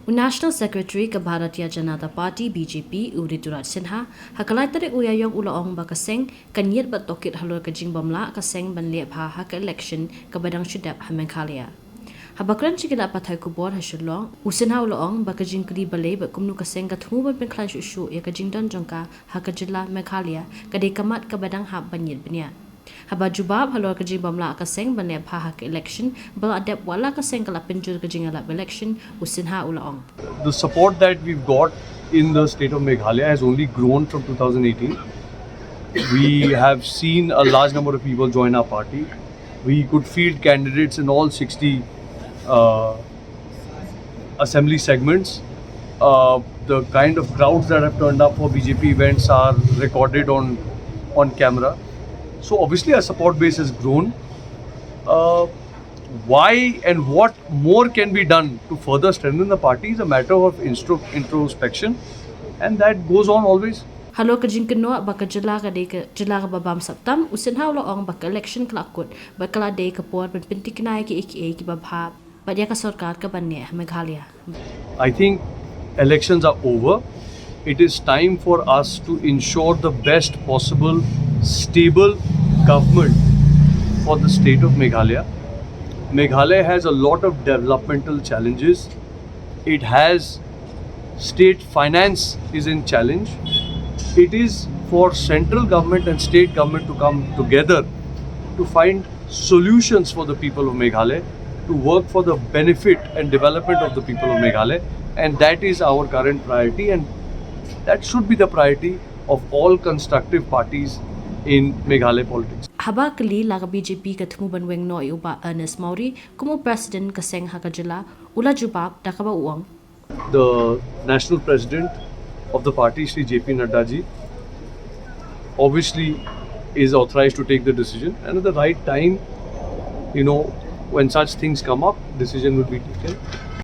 National Secretary ka Bharatiya Janata Party BJP Urituraj Sinha hakalai tare uyayong ulaong ba ka Seng kanyet ba Tohkit halor ka Jingbym la ka Seng ban le pha ha ka election ka badang shudap ha Meghalaya. Habakran chikila pathay ko bor ha shulong usinha ulaong ba ka jingkri balay ba kumnu ka Seng ka thumu ban pen klan shu ya ka jingdan jongka ha ka jilla Meghalaya ka de kamat ka badang ha banyet banya. Haba jubab halor ka Jingbym la ka Seng ban le pha ha ka election ba adep wala ka Seng ka la penjur ka jingala election usinha ulaong. The support that we've got in the state of Meghalaya has only grown from 2018. We have seen a large number of people join our party. We could field candidates in all 60 assembly segments. The kind of crowds that have turned up for BJP events are recorded on camera. So obviously our support base has grown. Why and what more can be done to further strengthen the party is a matter of introspection, and that goes on always. Halo ka jingkeno baka jela ka de ka jela ka babam saptam usin haulo ong baka election klakut bakala de ka por ben pintiknai ki ki babha badya ka sarkar ka banne Meghalaya. I think elections are over. It is time for us to ensure the best possible stable government for the state of Meghalaya. Meghalaya has a lot of developmental challenges. It has state finance is in challenge. It is for central government and state government to come together to find solutions for the people of Meghalaya, to work for the benefit and development of the people of Meghalaya, and that is our current priority, and that should be the priority of all constructive parties in Meghalaya politics. Haba kali laga BJP ka thumu ban weng no uba Ernest Mauri kumu president ka Seng hakajala ula jubab dakaba uang. The national president of the party, Shri JP Nadda ji, obviously is authorized to take the decision, and at the right time, when such things come up, decision will be taken.